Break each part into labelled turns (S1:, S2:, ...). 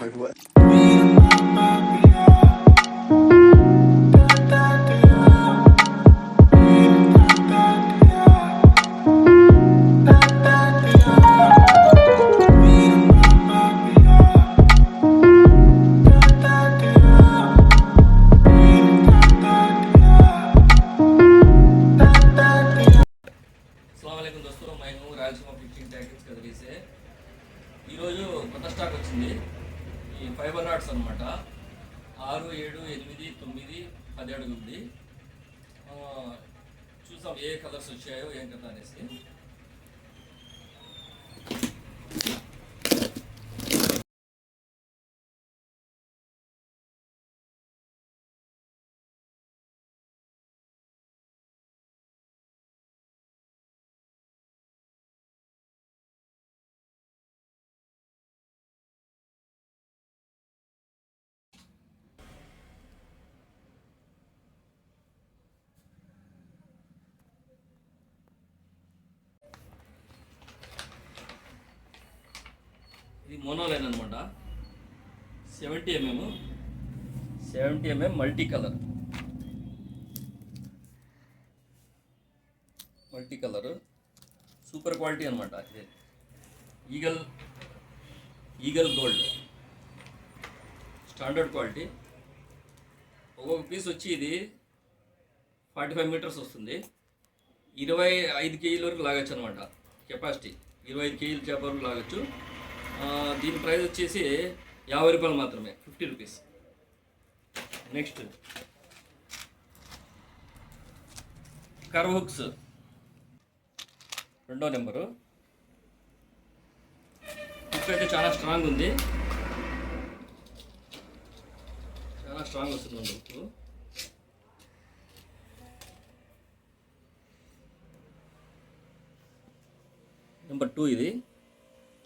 S1: Like what?
S2: అస్సలాముఅలైకుం దోస్తులు, मैं हूं రాయలసీమ ఫిషింగ్ ట్యాకిల్స్ కదిరి से ఈరోజు కొత్త స్టాక్ వచ్చింది. ఈ ఫైబర్ రాడ్స్ అనమాట. 6, 7, 8, 9, 10 అడుగుంది. చూసాం ఏ కలర్స్ వచ్చాయో ఏం కదా అనేసి. ఇది మోనోలైన్ అనమాట. 70 mm multi colour super quality అనమాట. ఇది ఈగల్ గోల్డ్ స్టాండర్డ్ క్వాలిటీ. ఒక్కొక్క పీస్ వచ్చి ఇది 45 మీటర్స్ వస్తుంది. 25 కేజీల వరకు లాగచ్చు అనమాట. కెపాసిటీ 25 కేజీల చేప వరకు లాగచ్చు. దీని ప్రైస్ వచ్చేసి 50 రూపాయలు మాత్రమే, 50 రూపీస్. నెక్స్ట్ కర్వ్ హుక్స్ 2వ నెంబరు. హుక్ అయితే చాలా స్ట్రాంగ్ ఉంది, చాలా స్ట్రాంగ్ వస్తుంది హుక్. నెంబర్ 2 ఇది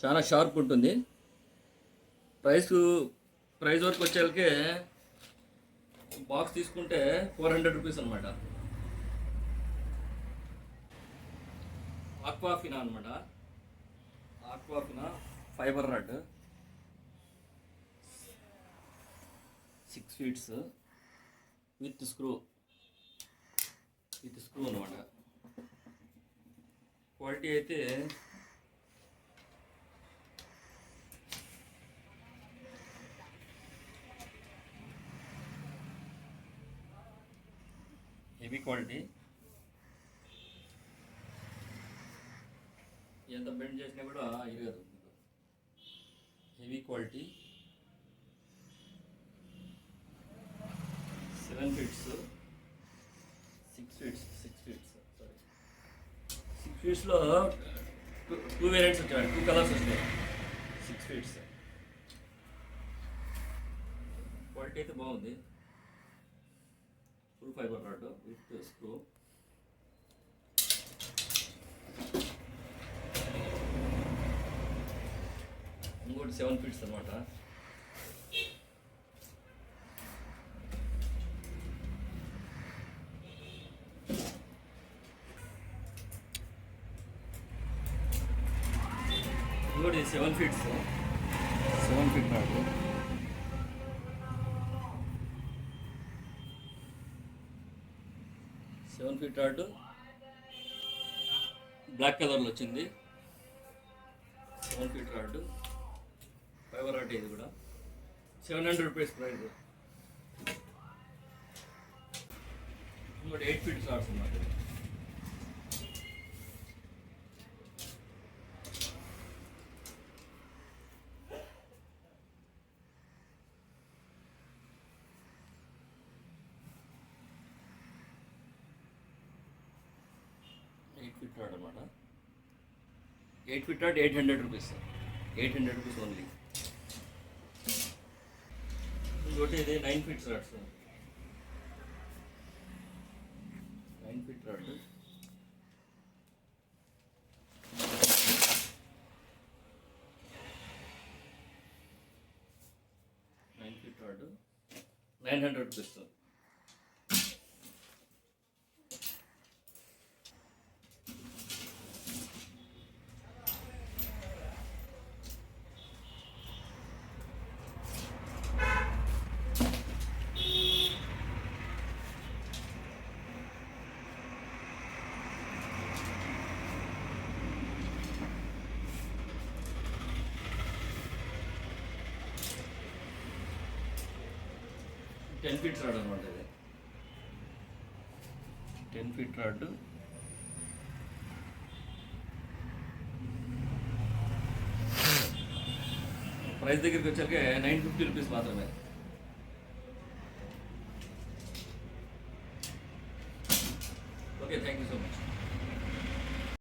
S2: చాలా షార్ప్ ఉంటుంది. ప్రైస్ వరకు వచ్చేళ్ళకే బాక్స్ తీసుకుంటే 400 రూపీస్ అనమాట. ఆక్వాఫినా అనమాట. Aquafina fibre rod 6 feet with screw అనమాట. క్వాలిటీ అయితే హెవీ క్వాలిటీ. ఎంత బెండ్ చేసినా కూడా ఇరగదు. Heavy quality. 7 feet 6 feet sorry 6 feet two variants వచ్చాయి, 2 కలర్స్ వచ్చాయి. 6 feet క్వాలిటీ అయితే బాగుంది. Full fibre rod with screw. ఇంకోటి 7 feet అనమాట. ఇంకోటి 7 feet రాడ్. రాడ్ బ్లాక్ కలర్లో వచ్చింది. 7 feet రాడ్ ఫైబర్ రాడ్. ఇది కూడా 700 రూపీస్ ప్రైస్. ఇంకోటి 8 feet రాడ్స్ అన్నమాట. రాడ్ అనమాట. 8 feet rod 800 rupees. 800 rupees only. ఇంకోటి ఇది 9 feet rods. 9 feet rod 900 rupees. 10 feet rod అనమాట ఇది. 10 ఫీట్ రాడ్. ప్రైస్ దగ్గరికి వచ్చాక 950 రూపీస్ మాత్రమే. Okay, thank you.